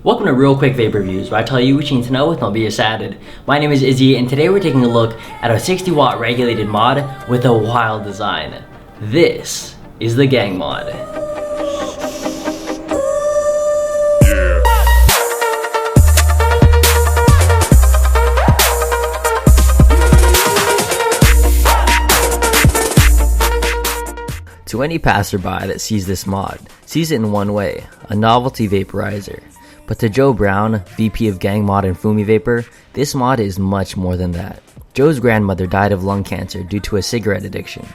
Welcome to Real Quick Vape Reviews, where I tell you what you need to know with no BS added. My name is Izzy, and today we're taking a look at a 60 watt regulated mod with a wild design. This is the Gangmod. To any passerby that sees this mod, sees it in one way, a novelty vaporizer. But to Joe Brown, VP of Gangmod and Fumivapor, this mod is much more than that. Joe's grandmother died of lung cancer due to a cigarette addiction,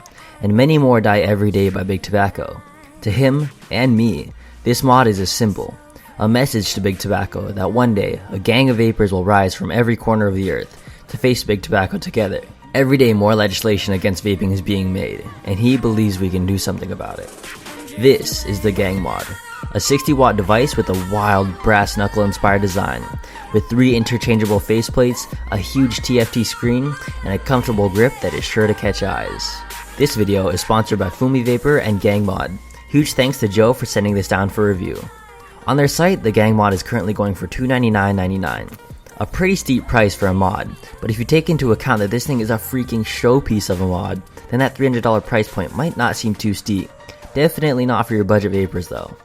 and many more die every day by big tobacco. To him, and me, this mod is a symbol, a message to big tobacco that one day, a gang of vapors will rise from every corner of the earth to face big tobacco together. Every day more legislation against vaping is being made, and he believes we can do something about it. This is the Gangmod, a 60 watt device with a wild brass knuckle inspired design, with 3 interchangeable faceplates, a huge TFT screen, and a comfortable grip that is sure to catch eyes. This video is sponsored by Fumivapor and Gangmod. Huge thanks to Joe for sending this down for review. On their site, the Gangmod is currently going for $299.99. A pretty steep price for a mod, but if you take into account that this thing is a freaking showpiece of a mod, then that $300 price point might not seem too steep. Definitely not for your budget vapors though.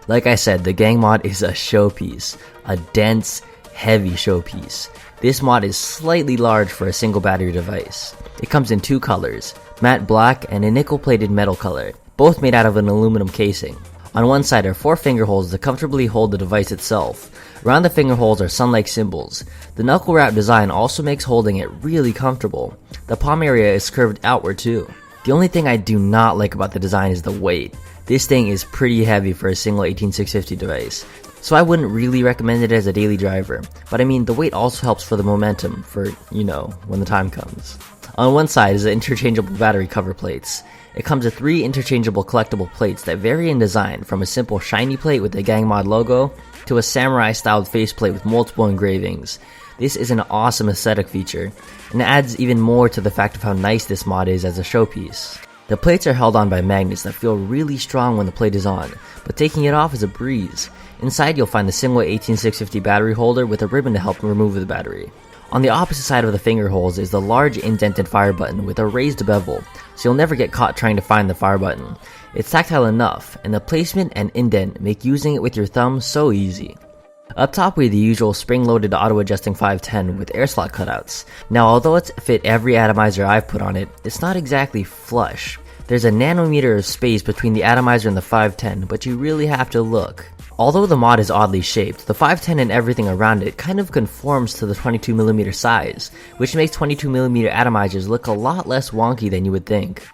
Like I said, the Gangmod is a showpiece, a dense, heavy showpiece. This mod is slightly large for a single battery device. It comes in 2 colors, matte black and a nickel plated metal color, both made out of an aluminum casing. On one side are 4 finger holes to comfortably hold the device itself. Around the finger holes are sun-like symbols. The knuckle wrap design also makes holding it really comfortable. The palm area is curved outward too. The only thing I do not like about the design is the weight. This thing is pretty heavy for a single 18650 device, so I wouldn't really recommend it as a daily driver, but I mean the weight also helps for the momentum for, when the time comes. On one side is the interchangeable battery cover plates. It comes with 3 interchangeable collectible plates that vary in design, from a simple shiny plate with the Gangmod logo to a samurai styled faceplate with multiple engravings. This is an awesome aesthetic feature, and it adds even more to the fact of how nice this mod is as a showpiece. The plates are held on by magnets that feel really strong when the plate is on, but taking it off is a breeze. Inside you'll find the single 18650 battery holder with a ribbon to help remove the battery. On the opposite side of the finger holes is the large indented fire button with a raised bevel, so you'll never get caught trying to find the fire button. It's tactile enough, and the placement and indent make using it with your thumb so easy. Up top we have the usual spring-loaded auto-adjusting 510 with air slot cutouts. Now although it's fit every atomizer I've put on it, it's not exactly flush. There's a nanometer of space between the atomizer and the 510, but you really have to look. Although the mod is oddly shaped, the 510 and everything around it kind of conforms to the 22mm size, which makes 22mm atomizers look a lot less wonky than you would think.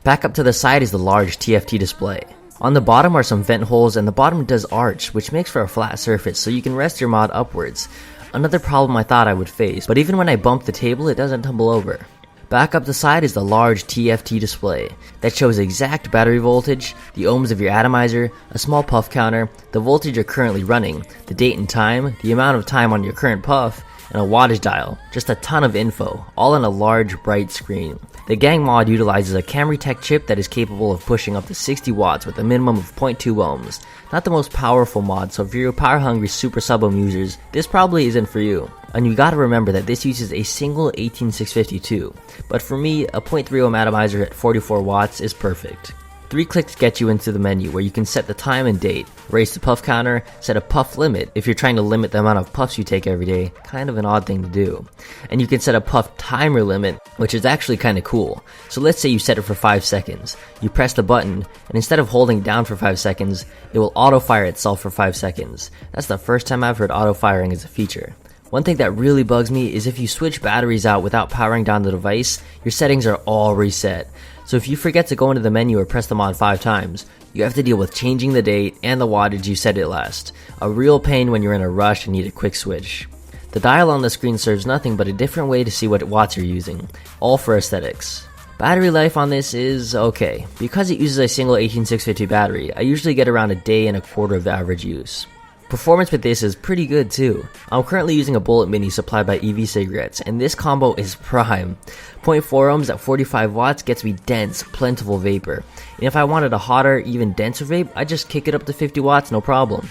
Back up to the side is the large TFT display. On the bottom are some vent holes, and the bottom does arch, which makes for a flat surface so you can rest your mod upwards. Another problem I thought I would face, but even when I bump the table it doesn't tumble over. Back up the side is the large TFT display that shows exact battery voltage, the ohms of your atomizer, a small puff counter, the voltage you're currently running, the date and time, the amount of time on your current puff, and a wattage dial. Just a ton of info, all on a large bright screen. The Gangmod utilizes a Camry Tech chip that is capable of pushing up to 60 watts with a minimum of 0.2 ohms. Not the most powerful mod, so if you're power hungry super sub-ohm users, this probably isn't for you. And you gotta remember that this uses a single 18652, but for me, a 0.3 ohm atomizer at 44 watts is perfect. 3 clicks get you into the menu where you can set the time and date, raise the puff counter, set a puff limit if you're trying to limit the amount of puffs you take every day, kind of an odd thing to do. And you can set a puff timer limit, which is actually kind of cool. So let's say you set it for 5 seconds. You press the button, and instead of holding down for 5 seconds, it will auto-fire itself for 5 seconds. That's the first time I've heard auto-firing as a feature. One thing that really bugs me is if you switch batteries out without powering down the device, your settings are all reset. So if you forget to go into the menu or press the mod 5 times, you have to deal with changing the date and the wattage you set it last. A real pain when you're in a rush and need a quick switch. The dial on the screen serves nothing but a different way to see what watts you're using, all for aesthetics. Battery life on this is okay. Because it uses a single 18650 battery, I usually get around a day and a quarter of average use. Performance with this is pretty good too. I'm currently using a Bullet Mini supplied by EV Cigarettes, and this combo is prime. 0.4 ohms at 45 watts gets me dense, plentiful vapor. And if I wanted a hotter, even denser vape, I'd just kick it up to 50 watts, no problem.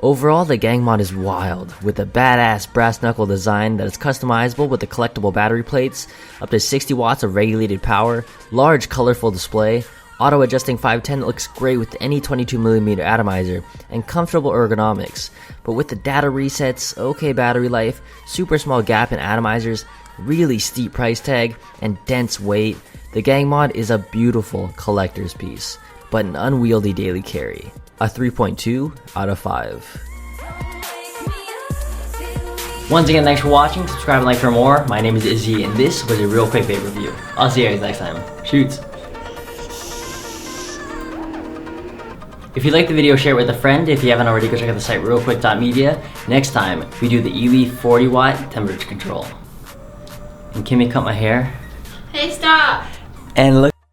Overall, the Gangmod is wild, with a badass brass knuckle design that is customizable with the collectible battery plates, up to 60 watts of regulated power, large colorful display, auto-adjusting 510 that looks great with any 22mm atomizer, and comfortable ergonomics. But with the data resets, okay battery life, super small gap in atomizers, really steep price tag, and dense weight, the Gangmod is a beautiful collector's piece, but an unwieldy daily carry. A 3.2 out of 5. Once again, thanks for watching. Subscribe and like for more. My name is Izzy, and this was a real quick vape review. I'll see you guys next time. Shoots. If you liked the video, share it with a friend. If you haven't already, go check out the site realquick.media. Next time, we do the Ely 40 watt temperature control. And Kimmy cut my hair. Hey, stop! And look.